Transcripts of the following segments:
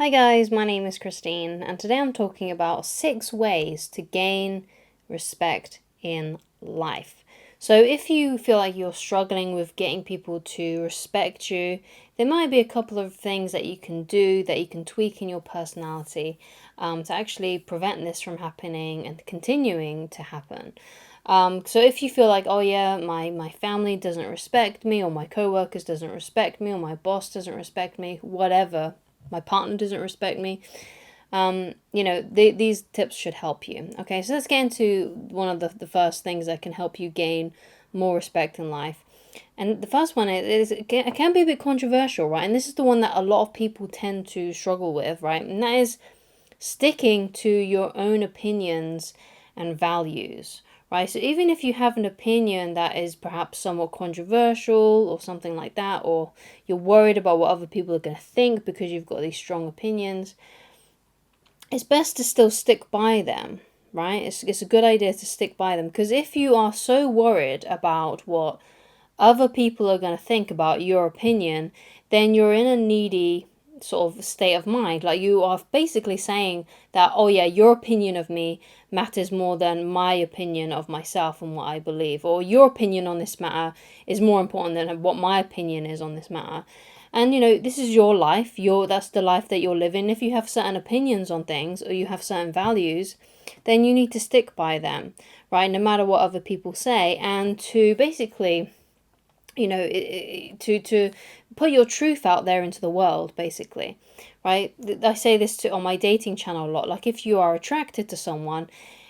Hi guys, my name is Christine, and today I'm talking about 6 ways to gain respect in life. So, if you feel like you're struggling with getting people to respect you, there might be a couple of things that you can do, that you can tweak in your personality to actually prevent this from happening and continuing to happen. So if you feel like, oh yeah, my family doesn't respect me, or my coworkers doesn't respect me, or my boss doesn't respect me, whatever, my partner doesn't respect me, these tips should help you. Okay, so let's get into one of the first things that can help you gain more respect in life. And the first one is it can be a bit controversial, right? And this is the one that a lot of people tend to struggle with, right? And that is sticking to your own opinions and values, right? So even if you have an opinion that is perhaps somewhat controversial or something like that, or you're worried about what other people are going to think because you've got these strong opinions, it's best to still stick by them, right? It's a good idea to stick by them, because if you are so worried about what other people are going to think about your opinion, then you're in a needy sort of state of mind. Like, you are basically saying that, oh yeah, your opinion of me matters more than my opinion of myself and what I believe, or your opinion on this matter is more important than what my opinion is on this matter. And this is your life. That's the life that you're living. If you have certain opinions on things, or you have certain values, then you need to stick by them, right? No matter what other people say, and to basically to put your truth out there into the world, basically, right? I say this on my dating channel a lot. Like, if you are attracted to someone,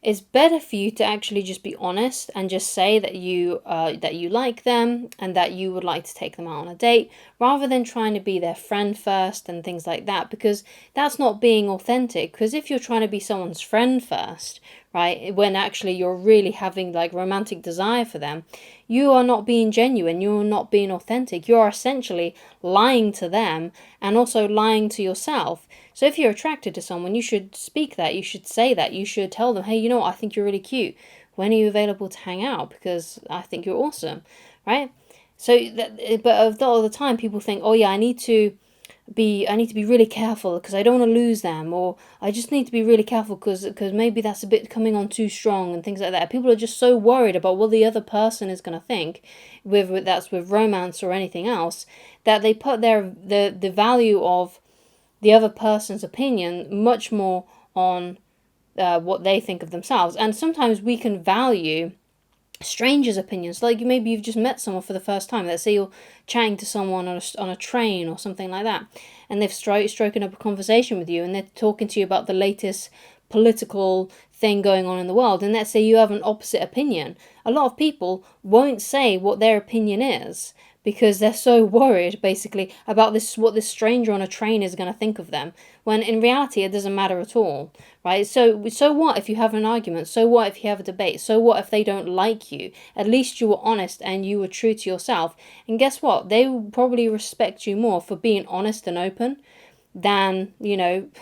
it's better for you to actually just be honest and just say that you like them and that you would like to take them out on a date, rather than trying to be their friend first and things like that, because that's not being authentic. Because if you're trying to be someone's friend first, right, when actually you're really having like romantic desire for them, you are not being genuine, you're not being authentic, you're essentially lying to them and also lying to yourself. So if you're attracted to someone, you should speak that, you should say that, you should tell them, hey, you know what, I think you're really cute. When are you available to hang out? Because I think you're awesome, right? So but all the time people think, oh yeah, I need to be really careful because I don't want to lose them, or I just need to be really careful because maybe that's a bit coming on too strong and things like that. People are just so worried about what the other person is going to think, with romance or anything else, that they put the value of the other person's opinion much more on what they think of themselves. And sometimes we can value strangers' opinions. Like, maybe you've just met someone for the first time. Let's say you're chatting to someone on a train or something like that, and they've stroken up a conversation with you, and they're talking to you about the latest political thing going on in the world. And let's say you have an opposite opinion. A lot of people won't say what their opinion is, because they're so worried basically about what this stranger on a train is going to think of them, when in reality it doesn't matter at all, right? So what if you have an argument? So what if you have a debate? So what if they don't like you? At least you were honest and you were true to yourself, and guess what, they will probably respect you more for being honest and open than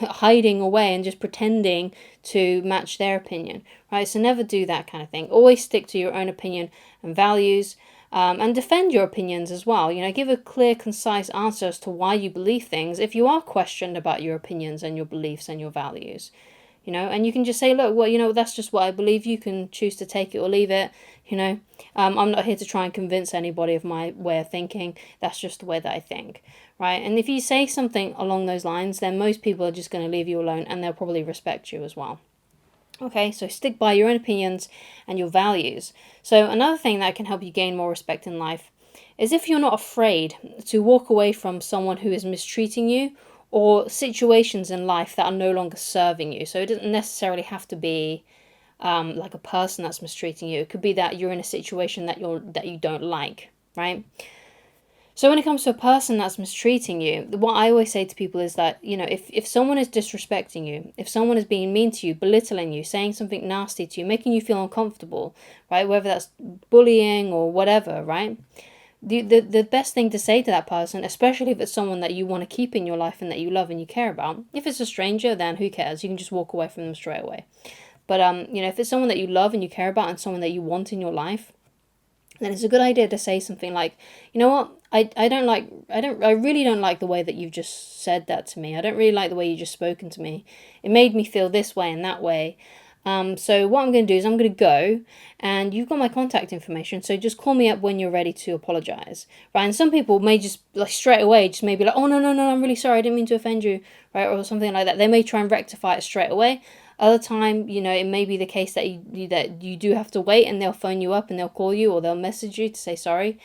hiding away and just pretending to match their opinion, right? So never do that kind of thing. Always stick to your own opinion and values, and defend your opinions as well. Give a clear, concise answer as to why you believe things if you are questioned about your opinions and your beliefs and your values. And you can just say, look, well, that's just what I believe. You can choose to take it or leave it. I'm not here to try and convince anybody of my way of thinking. That's just the way that I think, right? And if you say something along those lines, then most people are just going to leave you alone, and they'll probably respect you as well. Okay, so stick by your own opinions and your values. So another thing that can help you gain more respect in life is if you're not afraid to walk away from someone who is mistreating you, or situations in life that are no longer serving you. So it doesn't necessarily have to be like a person that's mistreating you. It could be that you're in a situation that you don't like, right? So when it comes to a person that's mistreating you, what I always say to people is that, if someone is disrespecting you, if someone is being mean to you, belittling you, saying something nasty to you, making you feel uncomfortable, right? Whether that's bullying or whatever, right? The best thing to say to that person, especially if it's someone that you want to keep in your life and that you love and you care about. If it's a stranger, then who cares? You can just walk away from them straight away. But if it's someone that you love and you care about and someone that you want in your life, then it's a good idea to say something like, you know what, I really don't like the way that you've just said that to me. I don't really like the way you just spoken to me. It made me feel this way and that way. So what I'm going to do is I'm going to go, and you've got my contact information, so just call me up when you're ready to apologize, right? And some people may just like straight away just maybe like, oh no, I'm really sorry, I didn't mean to offend you, right? Or something like that. They may try and rectify it straight away. Other time, it may be the case that you do have to wait, and they'll phone you up and they'll call you or they'll message you to say sorry,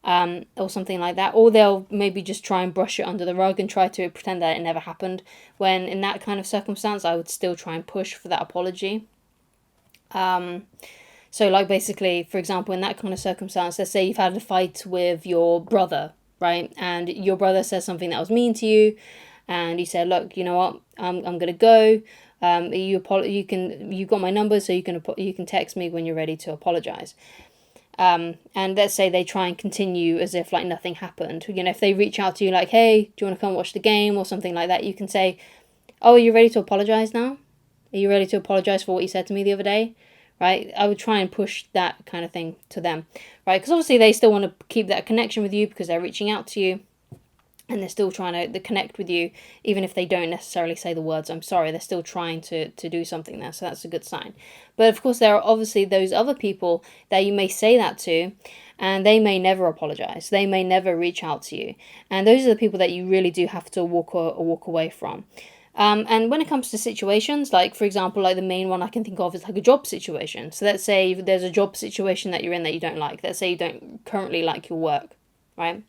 or something like that. Or they'll maybe just try and brush it under the rug and try to pretend that it never happened. When in that kind of circumstance, I would still try and push for that apology. So like basically, for example, in that kind of circumstance, let's say you've had a fight with your brother, right? And your brother says something that was mean to you, and you said, look, you know what, I'm gonna go. You got my number, so you can text me when you're ready to apologize. And let's say they try and continue as if like nothing happened. If they reach out to you like, hey, do you want to come watch the game or something like that, you can say, oh, are you ready to apologize now? Are you ready to apologize for what you said to me the other day? Right? I would try and push that kind of thing to them, right? Because obviously they still want to keep that connection with you because they're reaching out to you, and they're still trying to connect with you, even if they don't necessarily say the words I'm sorry. They're still trying to do something there, so that's a good sign. But of course, there are obviously those other people that you may say that to, and they may never apologize. They may never reach out to you, and those are the people that you really do have to walk away from. And when it comes to situations, like for example, like the main one I can think of is like a job situation. So let's say there's a job situation that you're in that you don't like. Let's say you don't currently like your work, right?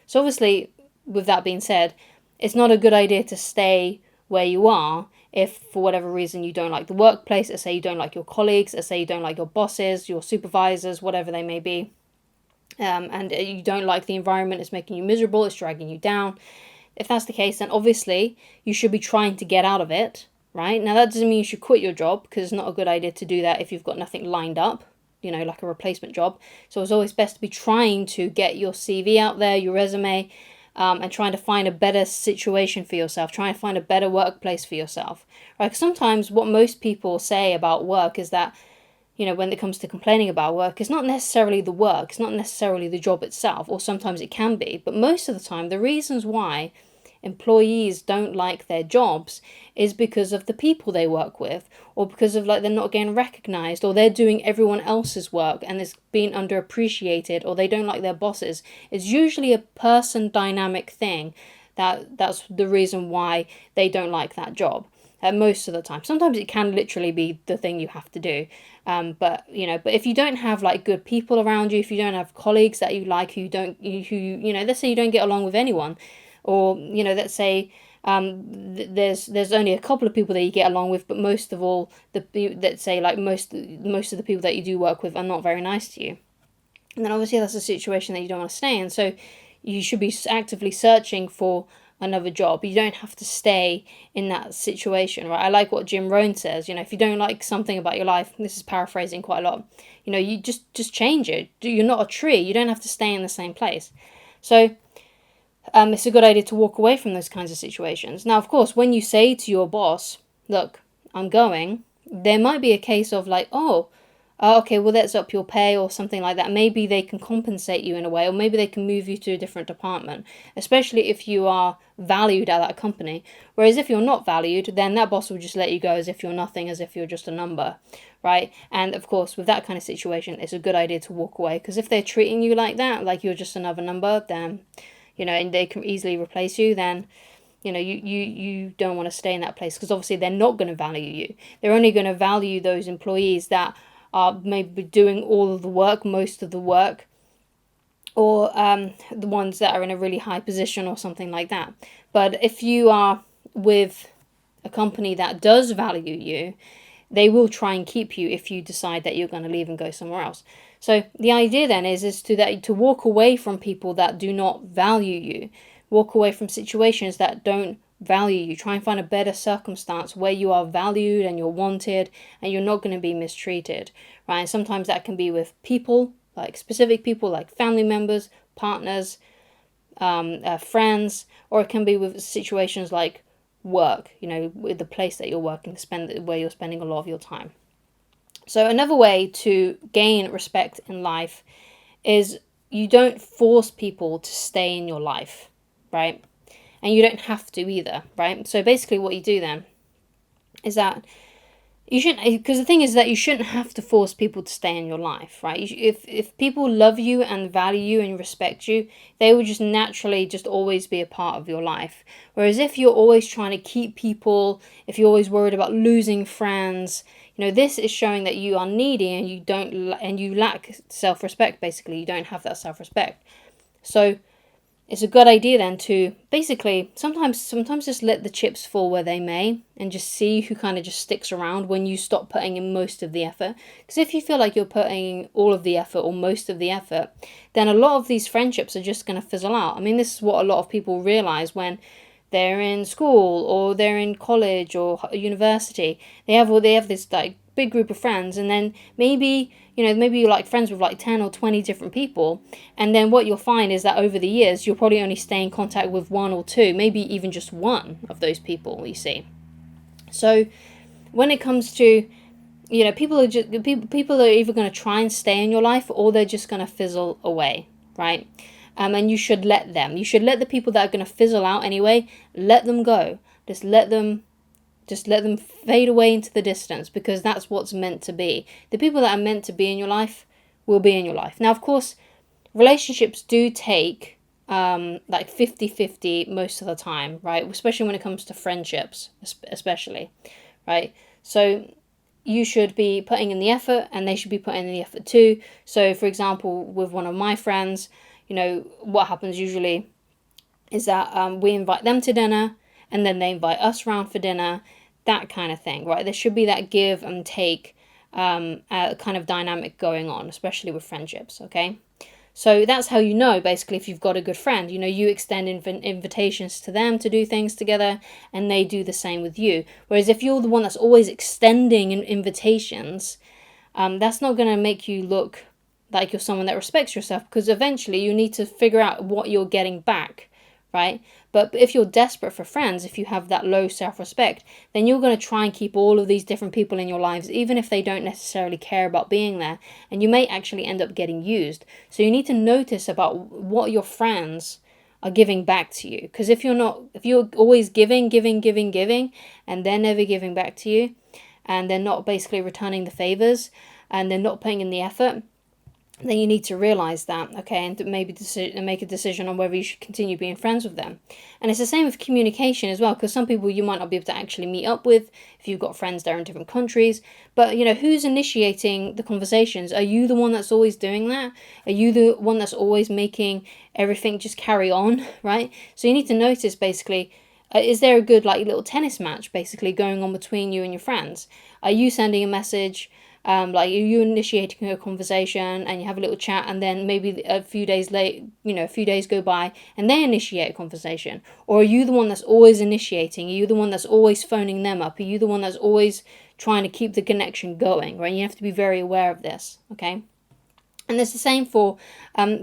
So obviously, with that being said, it's not a good idea to stay where you are if for whatever reason you don't like the workplace. Let's say you don't like your colleagues. Let's say you don't like your bosses, your supervisors, whatever they may be. And you don't like the environment. It's making you miserable. It's dragging you down. If that's the case, then obviously you should be trying to get out of it, right? Now, that doesn't mean you should quit your job, because it's not a good idea to do that if you've got nothing lined up, like a replacement job. So it's always best to be trying to get your CV out there, your resume, and trying to find a better situation for yourself, trying to find a better workplace for yourself, right? 'Cause sometimes what most people say about work is that, when it comes to complaining about work, it's not necessarily the work, it's not necessarily the job itself, or sometimes it can be, but most of the time, the reasons why employees don't like their jobs is because of the people they work with, or because of like they're not getting recognized, or they're doing everyone else's work and it's being underappreciated, or they don't like their bosses. It's usually a person dynamic thing that's the reason why they don't like that job. Most of the time, sometimes it can literally be the thing you have to do. But if you don't have like good people around you, if you don't have colleagues that you like, let's say you don't get along with anyone, or let's say there's only a couple of people that you get along with, but most of all, let's say like most of the people that you do work with are not very nice to you, and then obviously that's a situation that you don't want to stay in. So you should be actively searching for another job. You don't have to stay in that situation, right? I like what Jim Rohn says, if you don't like something about your life, this is paraphrasing quite a lot, you just change it. You're not a tree. You don't have to stay in the same place. So it's a good idea to walk away from those kinds of situations. Now, of course, when you say to your boss, look, I'm going, there might be a case of like, okay, well, let's up your pay or something like that. Maybe they can compensate you in a way, or maybe they can move you to a different department, especially if you are valued at that company. Whereas if you're not valued, then that boss will just let you go as if you're nothing, as if you're just a number, right? And of course, with that kind of situation, it's a good idea to walk away, because if they're treating you like that, like you're just another number, then and they can easily replace you, then you don't want to stay in that place, because obviously they're not going to value you. They're only going to value those employees that are maybe doing all of the work, most of the work, or the ones that are in a really high position or something like that. But if you are with a company that does value you, they will try and keep you if you decide that you're going to leave and go somewhere else. So the idea then is to walk away from people that do not value you, walk away from situations that don't value you. Try and find a better circumstance where you are valued and you're wanted and you're not going to be mistreated, right? And sometimes that can be with people, like specific people, like family members, partners, friends, or it can be with situations like work, with the place that you're working, where you're spending a lot of your time. So another way to gain respect in life is you don't force people to stay in your life, right? And you don't have to either, right? So basically what you do then is that you shouldn't, because the thing is that you shouldn't have to force people to stay in your life, right? If people love you and value you and respect you, they will just naturally just always be a part of your life. Whereas if you're always trying to keep people, if you're always worried about losing friends, this is showing that you are needy and you lack self-respect. Basically, you don't have that self-respect. So it's a good idea then to basically sometimes just let the chips fall where they may and just see who kind of just sticks around when you stop putting in most of the effort. Because if you feel like you're putting all of the effort or most of the effort, then a lot of these friendships are just going to fizzle out. I mean, this is what a lot of people realize when they're in school or they're in college or university. They have this like big group of friends, and then maybe you're like friends with like 10 or 20 different people, and then what you'll find is that over the years you'll probably only stay in contact with one or two, maybe even just one of those people, you see. So when it comes to people are either going to try and stay in your life or they're just going to fizzle away, right? And you should let the people that are going to fizzle out anyway, let them go. Just let them fade away into the distance, because that's what's meant to be. The people that are meant to be in your life will be in your life. Now, of course, relationships do take like 50-50 most of the time, right? Especially when it comes to friendships, especially, right? So you should be putting in the effort and they should be putting in the effort too. So, for example, with one of my friends, what happens usually is that we invite them to dinner and then they invite us around for dinner, that kind of thing, right? There should be that give and take kind of dynamic going on, especially with friendships, okay? So that's how basically, if you've got a good friend. You extend invitations to them to do things together and they do the same with you. Whereas if you're the one that's always extending invitations, that's not going to make you look like you're someone that respects yourself, because eventually you need to figure out what you're getting back, right? But if you're desperate for friends, if you have that low self-respect, then you're going to try and keep all of these different people in your lives, even if they don't necessarily care about being there, and you may actually end up getting used. So you need to notice about what your friends are giving back to you, because if you're always giving, and they're never giving back to you, and they're not basically returning the favors, and they're not putting in the effort, then you need to realize that, okay, and maybe make a decision on whether you should continue being friends with them. And it's the same with communication as well, because some people you might not be able to actually meet up with if you've got friends that are in different countries. But who's initiating the conversations? Are you the one that's always doing that? Are you the one that's always making everything just carry on, right? So you need to notice basically, is there a good like little tennis match basically going on between you and your friends? Are you sending a message? Like you initiating a conversation and you have a little chat, and then maybe a few days go by and they initiate a conversation? Or are you the one that's always initiating? Are you the one that's always phoning them up? Are you the one that's always trying to keep the connection going, right? You have to be very aware of this, okay? And it's the same for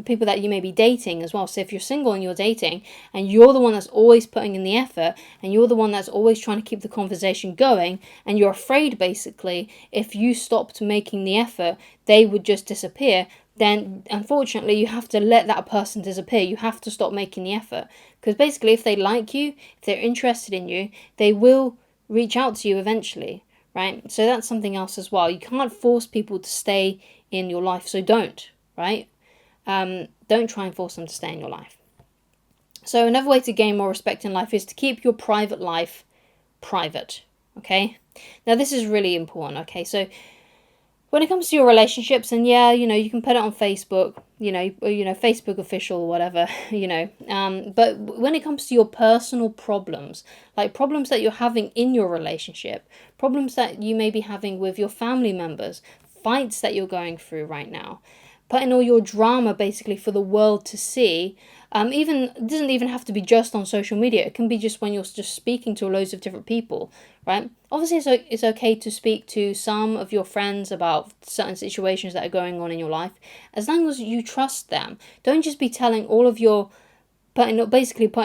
people that you may be dating as well. So if you're single and you're dating and you're the one that's always putting in the effort and you're the one that's always trying to keep the conversation going, and you're afraid basically if you stopped making the effort, they would just disappear, then unfortunately you have to let that person disappear. You have to stop making the effort. Because basically if they like you, if they're interested in you, they will reach out to you eventually, right? So that's something else as well. You can't force people to stay in your life, so don't, right? Don't try and force them to stay in your life. So another way to gain more respect in life is to keep your private life private, okay? Now this is really important, okay? So when it comes to your relationships, and yeah, you can put it on Facebook, Facebook official or whatever, but when it comes to your personal problems, like problems that you're having in your relationship, problems that you may be having with your family members, fights that you're going through right now, putting all your drama basically for the world to see. It doesn't even have to be just on social media. It can be just when you're just speaking to loads of different people, right? Obviously, it's okay to speak to some of your friends about certain situations that are going on in your life, as long as you trust them. Don't just be telling all of your putting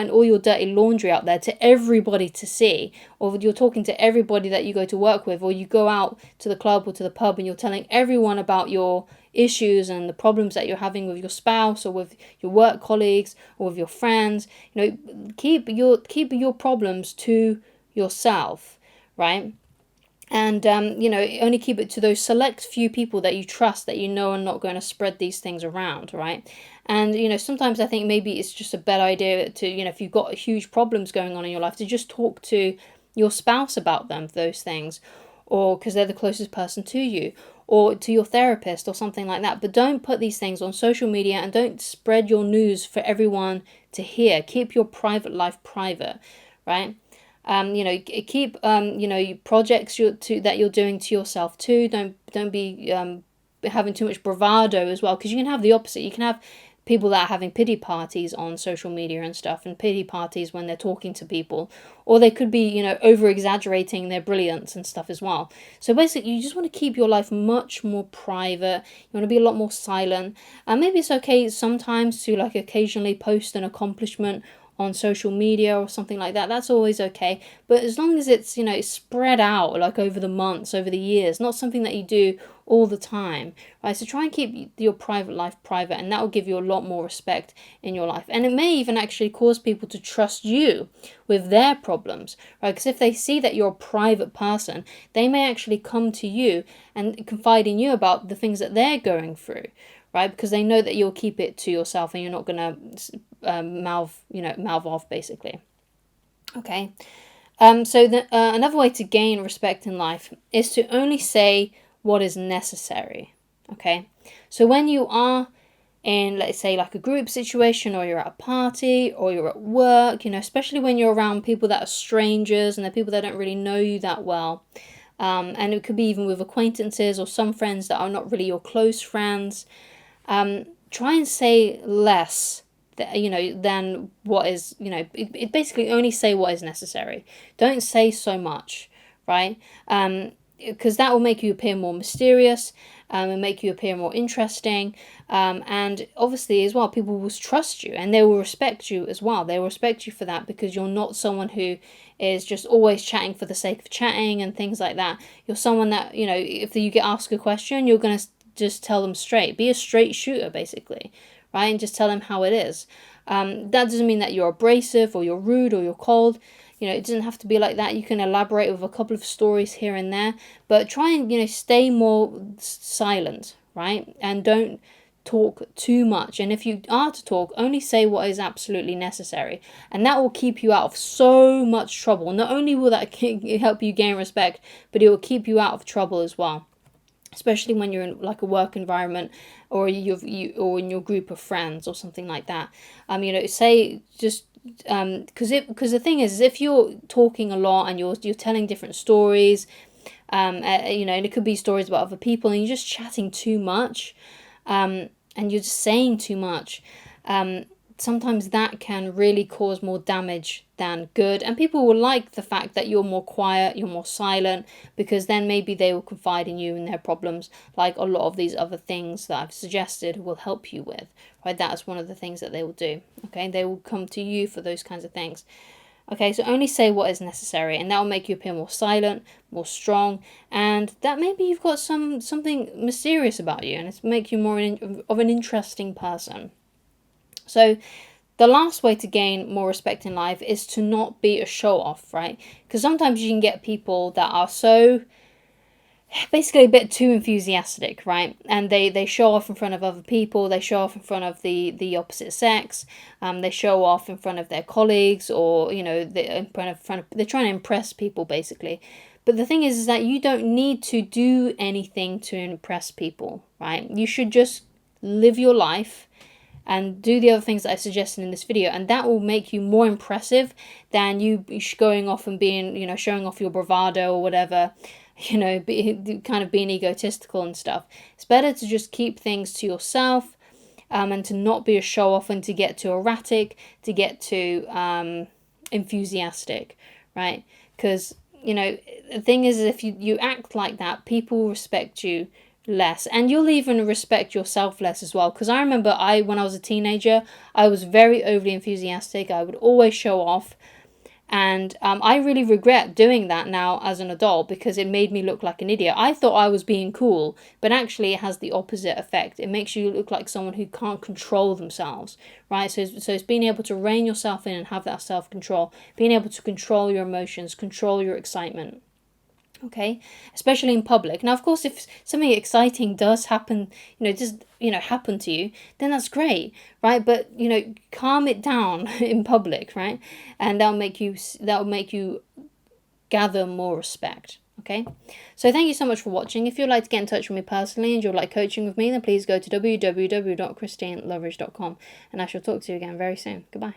all your dirty laundry out there to everybody to see, or you're talking to everybody that you go to work with, or you go out to the club or to the pub and you're telling everyone about your issues and the problems that you're having with your spouse or with your work colleagues or with your friends. Keep your problems to yourself, right? And only keep it to those select few people that you trust, that are not going to spread these things around, right? And sometimes I think maybe it's just a bad idea to, if you've got huge problems going on in your life, to just talk to your spouse about those things, or because they're the closest person to you, or to your therapist or something like that. But don't put these things on social media, and don't spread your news for everyone to hear. Keep your private life private, right? Keep projects that you're doing to yourself too. Don't be having too much bravado as well, because you can have the opposite. You can have people that are having pity parties on social media and stuff, and pity parties when they're talking to people, or they could be over exaggerating their brilliance and stuff as well. So basically, you just want to keep your life much more private. You want to be a lot more silent, and maybe it's okay sometimes to occasionally post an accomplishment on social media or something like that. That's always okay, but as long as it's spread out over the months, over the years, not something that you do all the time, right? So try and keep your private life private, and that will give you a lot more respect in your life. And it may even actually cause people to trust you with their problems, right? Because if they see that you're a private person, they may actually come to you and confide in you about the things that they're going through, right? Because they know that you'll keep it to yourself, and you're not gonna mouth off, basically. Okay. So another way to gain respect in life is to only say what is necessary. Okay. So when you are in, let's say, a group situation, or you're at a party, or you're at work, especially when you're around people that are strangers and they're people that don't really know you that well, and it could be even with acquaintances or some friends that are not really your close friends, try and say less than what is, it basically only say what is necessary. Don't say so much, right? Because that will make you appear more mysterious, and make you appear more interesting, and obviously as well, people will trust you, and they will respect you as well. They will respect you for that, because you're not someone who is just always chatting for the sake of chatting and things like that. You're someone that, if you get asked a question, you're going to just tell them straight. Be a straight shooter, basically, right? And just tell them how it is. That doesn't mean that you're abrasive or you're rude or you're cold. It doesn't have to be like that. You can elaborate with a couple of stories here and there, but try and stay more silent, right? And don't talk too much. And if you are to talk, only say what is absolutely necessary, and that will keep you out of so much trouble. Not only will that help you gain respect, but it will keep you out of trouble as well, especially when you're in a work environment, or or in your group of friends or something like that. Say just because the thing is, if you're talking a lot and you're telling different stories, and it could be stories about other people, and you're just chatting too much, and you're just saying too much, sometimes that can really cause more damage than good. And people will like the fact that you're more quiet, you're more silent, because then maybe they will confide in you and their problems, like a lot of these other things that I've suggested will help you with, right? That's one of the things that they will do. Okay, they will come to you for those kinds of things. Okay, so only say what is necessary, and that will make you appear more silent, more strong, and that maybe you've got something mysterious about you, and it's make you more of an interesting person. So the last way to gain more respect in life is to not be a show-off, right? Because sometimes you can get people that are so basically a bit too enthusiastic, right? And they show off in front of other people, they show off in front of the opposite sex, they show off in front of their colleagues, or in front of they're trying to impress people, basically. But the thing is that you don't need to do anything to impress people, right? You should just live your life and do the other things that I suggested in this video, and that will make you more impressive than you going off and being, showing off your bravado or whatever, kind of being egotistical and stuff. It's better to just keep things to yourself, and to not be a show-off, and to get too erratic, to get too enthusiastic, right? Because, the thing is, if you act like that, people respect you less, and you'll even respect yourself less as well. Because I remember when I was a teenager, I was very overly enthusiastic. I would always show off, And I really regret doing that now as an adult, because it made me look like an idiot. I thought I was being cool, but actually it has the opposite effect. It makes you look like someone who can't control themselves, right? So it's being able to rein yourself in and have that self-control, being able to control your emotions, control your excitement. Okay, especially in public. Now, of course, if something exciting does happen, just happen to you, then that's great, right? But calm it down in public, right? And that'll make you gather more respect. Okay, so thank you so much for watching. If you'd like to get in touch with me personally and you'd like coaching with me, then please go to www.christineloveridge.com, and I shall talk to you again very soon. Goodbye.